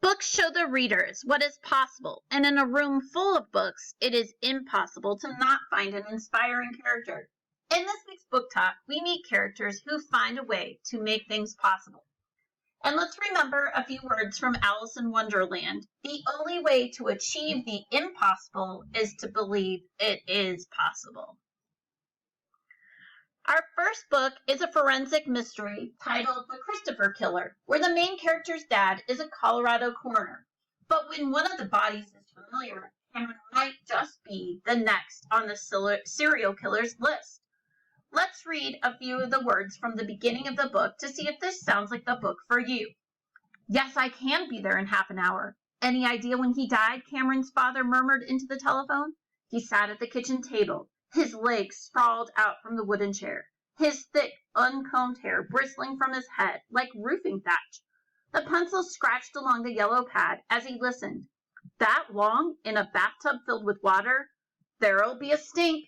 Books show the readers what is possible, and in a room full of books, it is impossible to not find an inspiring character. In this week's book talk, we meet characters who find a way to make things possible. And let's remember a few words from Alice in Wonderland. The only way to achieve the impossible is to believe it is possible. Our first book is a forensic mystery titled The Christopher Killer, where the main character's dad is a Colorado coroner. But when one of the bodies is familiar, Cameron might just be the next on the serial killer's list. Let's read a few of the words from the beginning of the book to see if this sounds like the book for you. Yes, I can be there in half an hour. Any idea when he died? Cameron's father murmured into the telephone. He sat at the kitchen table, his legs sprawled out from the wooden chair, his thick, uncombed hair bristling from his head like roofing thatch. The pencil scratched along the yellow pad as he listened. That long in a bathtub filled with water? There'll be a stink.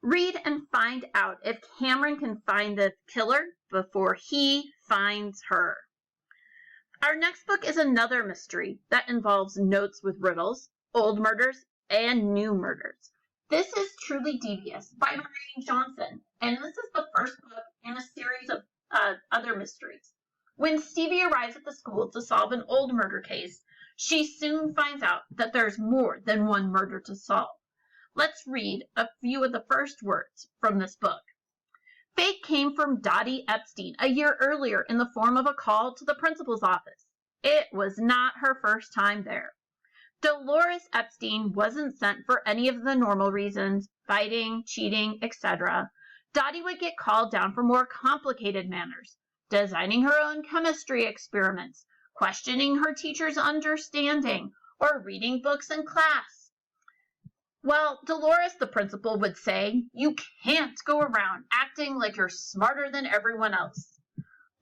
Read and find out if Cameron can find the killer before he finds her. Our next book is another mystery that involves notes with riddles, old murders, and new murders. This is Truly Devious by Marie Johnson, and this is the first book in a series of other mysteries. When Stevie arrives at the school to solve an old murder case, she soon finds out that there's more than one murder to solve. Let's read a few of the first words from this book. Fate came from Dottie Epstein a year earlier in the form of a call to the principal's office. It was not her first time there. Dolores Epstein wasn't sent for any of the normal reasons, fighting, cheating, etc. Dottie would get called down for more complicated matters, designing her own chemistry experiments, questioning her teacher's understanding, or reading books in class. Well, Dolores, the principal, would say, you can't go around acting like you're smarter than everyone else.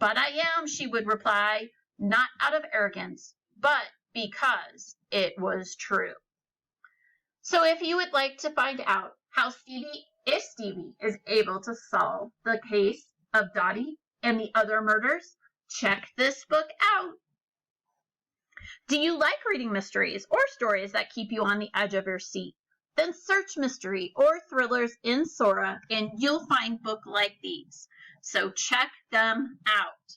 But I am, she would reply, not out of arrogance, but because it was true. So if you would like to find out how Stevie is able to solve the case of Dottie and the other murders, check this book out. Do you like reading mysteries or stories that keep you on the edge of your seat? Then search mystery or thrillers in Sora and you'll find books like these. So check them out.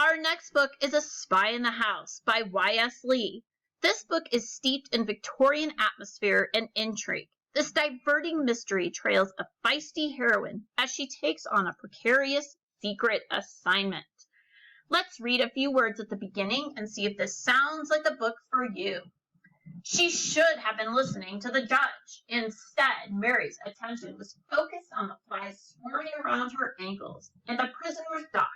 Our next book is A Spy in the House by Y.S. Lee. This book is steeped in Victorian atmosphere and intrigue. This diverting mystery trails a feisty heroine as she takes on a precarious secret assignment. Let's read a few words at the beginning and see if this sounds like the book for you. She should have been listening to the judge. Instead, Mary's attention was focused on the flies swarming around her ankles in the prisoner's dock,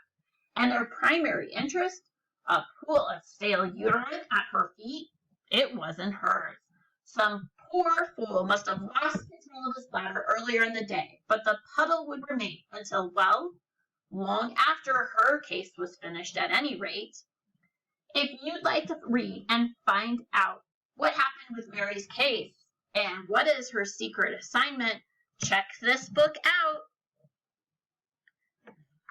and their primary interest, a pool of stale urine at her feet, it wasn't hers. Some poor fool must have lost control of his bladder earlier in the day, but the puddle would remain until, well, long after her case was finished at any rate. If you'd like to read and find out what happened with Mary's case and what is her secret assignment, check this book out.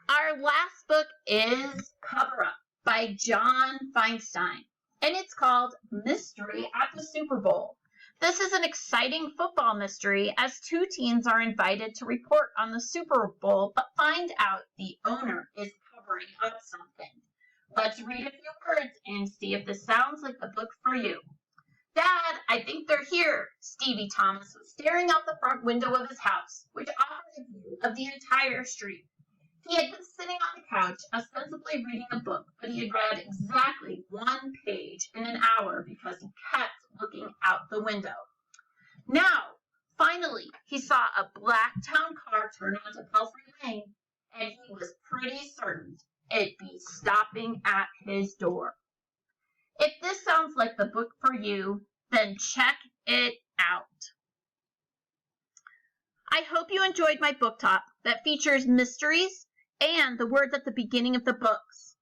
Our last book is Cover Up by John Feinstein, and it's called Mystery at the Super Bowl. This is an exciting football mystery as two teams are invited to report on the Super Bowl but find out the owner is covering up something. Let's read a few words and see if this sounds like the book for you. Dad, I think they're here. Stevie Thomas was staring out the front window of his house, which offered a view of the entire street. He had been sitting on the couch, ostensibly reading a book, but he had read exactly one page in an hour because he kept looking out the window. Now, finally, he saw a black town car turn onto Pelfrey Lane, and he was pretty certain it'd be stopping at his door. If this sounds like the book for you, then check it out. I hope you enjoyed my book talk that features mysteries and the words at the beginning of the books.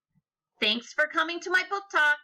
Thanks for coming to my book talk.